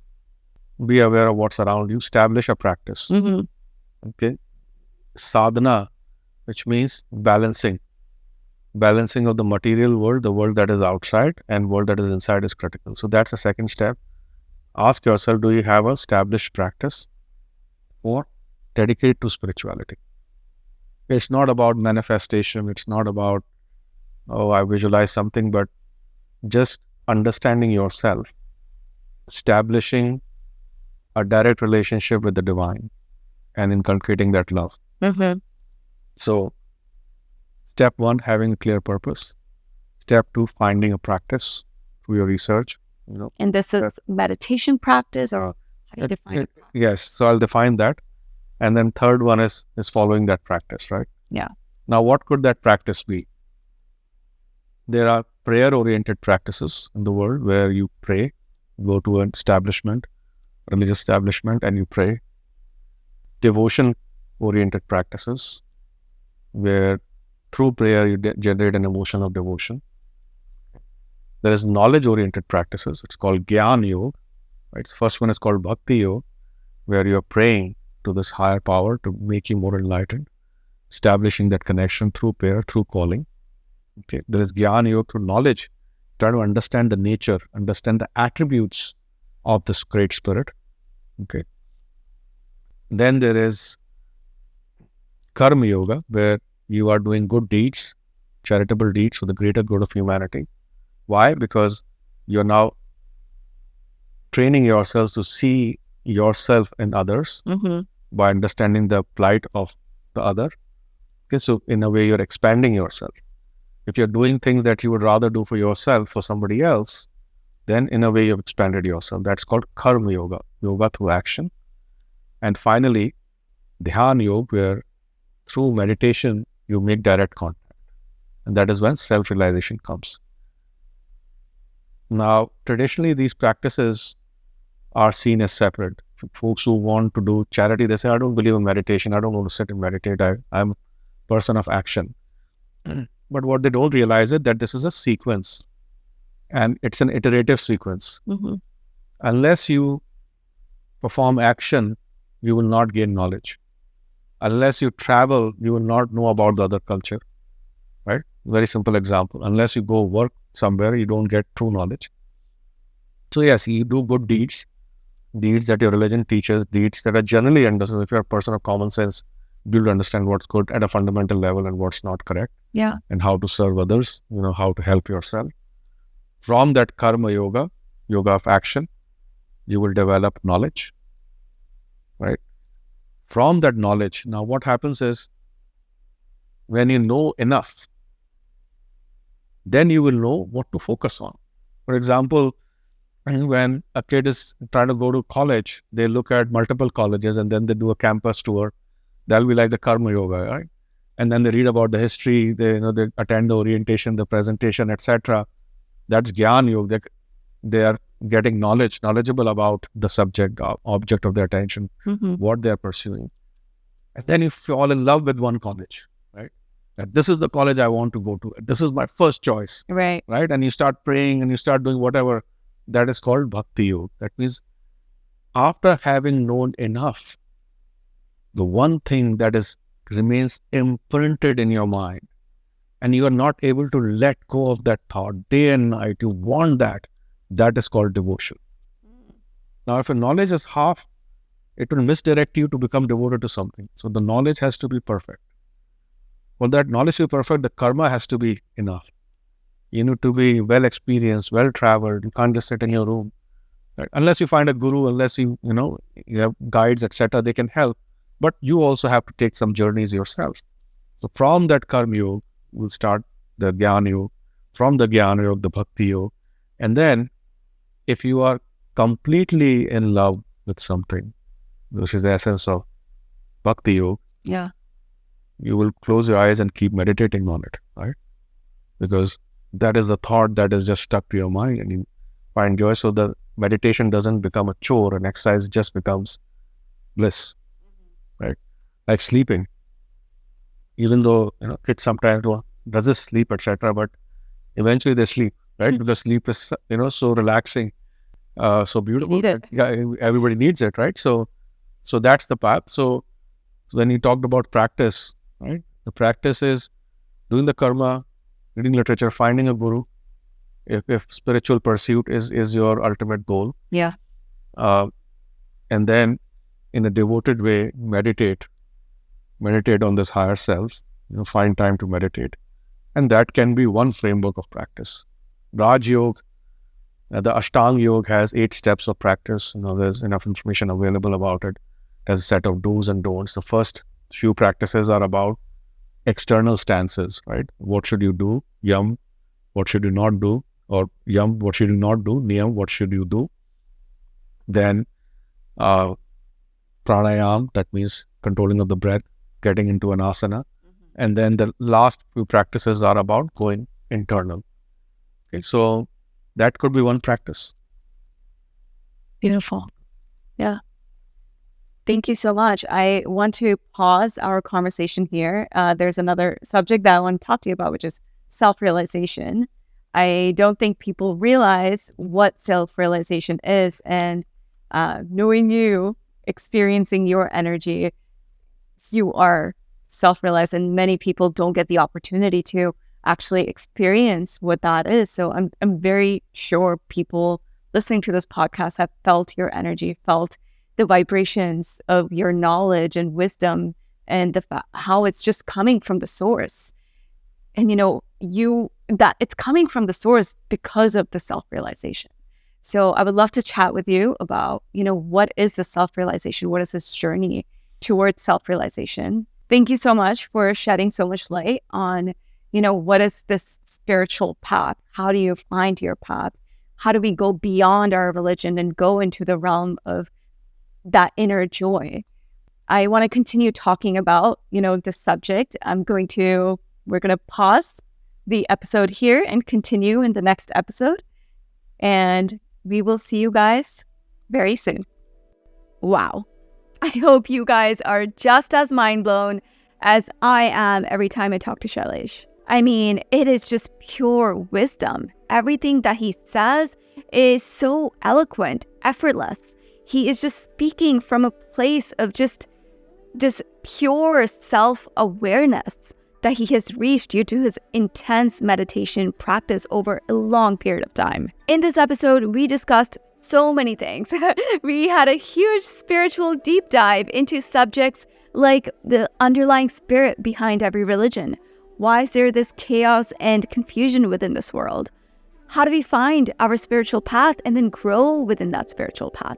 be aware of what's around you. Establish a practice. Okay. Sadhana, which means balancing of the material world, the world that is outside, and world that is inside is critical. So that's the second step. Ask yourself, do you have an established practice or dedicate to spirituality? It's not about manifestation. It's not about, oh, I visualize something, but just understanding yourself, establishing a direct relationship with the divine, and inculcating that love. So, step one, having a clear purpose. Step two, finding a practice through your research. You know, and this is meditation practice, or how do you define it? Yes, so I'll define that. And then third one is following that practice, right? Yeah. Now, what could that practice be? There are prayer-oriented practices in the world where you pray go to an establishment, religious establishment, and you pray. Devotion-oriented practices, where through prayer you generate an emotion of devotion. There is knowledge-oriented practices. It's called Gyan Yoga. Right? The first one is called Bhakti Yoga, where you're praying to this higher power to make you more enlightened, establishing that connection through prayer, through calling. Okay. There is Gyan Yoga through knowledge, try to understand the nature, understand the attributes of this great spirit. Okay. Then there is Karma Yoga, where you are doing good deeds, charitable deeds for the greater good of humanity. Why? Because you're now training yourselves to see yourself in others by understanding the plight of the other. Okay, so in a way, you're expanding yourself. If you're doing things that you would rather do for yourself, for somebody else, then in a way, you've expanded yourself. That's called Karma Yoga, yoga through action. And finally, Dhyan Yoga, where through meditation, you make direct contact. And that is when self-realization comes. Now, traditionally, these practices are seen as separate. Folks who want to do charity, they say, I don't believe in meditation. I don't want to sit and meditate. I'm a person of action. But what they don't realize is that this is a sequence. And it's an iterative sequence. Unless you perform action, you will not gain knowledge. Unless you travel, you will not know about the other culture. Right? Very simple example. Unless you go work somewhere, you don't get true knowledge. So yes, you do good deeds that your religion teaches, deeds that are generally understood. If you're a person of common sense, you'll understand what's good at a fundamental level and what's not correct. Yeah. And how to serve others, how to help yourself. From that karma yoga of action, you will develop knowledge, right? From that knowledge, now what happens is, when you know enough, then you will know what to focus on. For example, when a kid is trying to go to college, they look at multiple colleges and then they do a campus tour. That'll be like the karma yoga, right? And then they read about the history, they attend the orientation, the presentation, etc. That's Gyan Yoga. They are getting knowledgeable about the subject, object of their attention, what they are pursuing. And then you fall in love with one college, right? That this is the college I want to go to. This is my first choice, right? And you start praying and you start doing whatever. That is called Bhakti Yoga. That means after having known enough, the one thing that remains imprinted in your mind, and you are not able to let go of that thought day and night, you want that is called devotion. Now, if a knowledge is half, it will misdirect you to become devoted to something. So the knowledge has to be perfect. For that knowledge to be perfect, the karma has to be enough. You need to be well experienced, well traveled. You can't just sit in your room. Right? Unless you find a guru, unless you have guides, etc., they can help. But you also have to take some journeys yourself. So from that karma yoga, we'll start the Gyan Yoga. From the Gyan Yoga, the Bhakti Yoga. And then, if you are completely in love with something, which is the essence of Bhakti Yoga, you will close your eyes and keep meditating on it, right? Because that is the thought that is just stuck to your mind and you find joy. So the meditation doesn't become a chore, and exercise just becomes bliss, right? Like sleeping. Even though, kids sometimes resist sleep, etc., but eventually they sleep, right? Because sleep is, so relaxing, so beautiful. Yeah, everybody needs it, right? So that's the path. So when you talked about practice, right? The practice is doing the karma, reading literature, finding a guru. If spiritual pursuit is your ultimate goal. Yeah. And then in a devoted way, meditate on this higher self, find time to meditate. And that can be one framework of practice. Raj Yoga, the Ashtanga Yoga has 8 steps of practice. There's enough information available about it. There's a set of do's and don'ts. The first few practices are about external stances, right? What should you do? Yam, what should you not do? Or yam, what should you not do? Niyam, what should you do? Then pranayam, that means controlling of the breath, getting into an asana. And then the last few practices are about going internal. Okay, so that could be one practice. Beautiful. Yeah. Thank you so much. I want to pause our conversation here. There's another subject that I want to talk to you about, which is self-realization. I don't think people realize what self-realization is. And knowing you, experiencing your energy, you are self-realized, and many people don't get the opportunity to actually experience what that is. So I'm very sure people listening to this podcast have felt your energy, felt the vibrations of your knowledge and wisdom, and how it's just coming from the source. And that it's coming from the source because of the self-realization. So I would love to chat with you about, what is the self-realization? What is this journey towards self-realization? Thank you so much for shedding so much light on, what is this spiritual path? How do you find your path? How do we go beyond our religion and go into the realm of that inner joy? I want to continue talking about, this subject. We're going to pause the episode here and continue in the next episode. And we will see you guys very soon. Wow. I hope you guys are just as mind blown as I am every time I talk to Shailesh. I mean, it is just pure wisdom. Everything that he says is so eloquent, effortless. He is just speaking from a place of just this pure self-awareness that he has reached due to his intense meditation practice over a long period of time. In this episode, we discussed so many things. We had a huge spiritual deep dive into subjects like the underlying spirit behind every religion. Why is there this chaos and confusion within this world? How do we find our spiritual path and then grow within that spiritual path?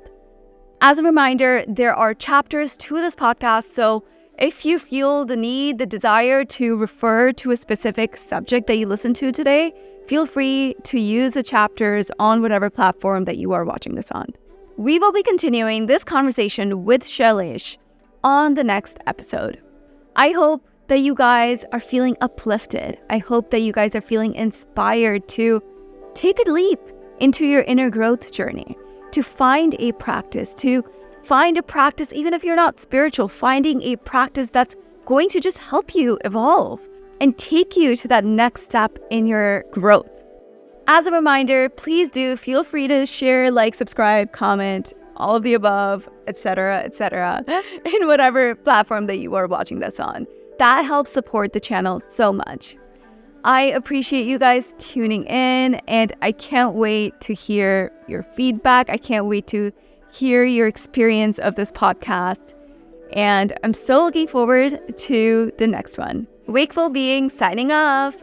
As a reminder, there are chapters to this podcast, so if you feel the need, the desire to refer to a specific subject that you listened to today, feel free to use the chapters on whatever platform that you are watching this on. We will be continuing this conversation with Shailesh on the next episode. I hope that you guys are feeling uplifted. I hope that you guys are feeling inspired to take a leap into your inner growth journey, to find a practice, even if you're not spiritual, finding a practice that's going to just help you evolve and take you to that next step in your growth. As a reminder, please do feel free to share, like, subscribe, comment, all of the above, etc., in whatever platform that you are watching this on. That helps support the channel so much. I appreciate you guys tuning in, and I can't wait to hear your feedback. I can't wait to hear your experience of this podcast. And I'm so looking forward to the next one. Wakeful Being signing off.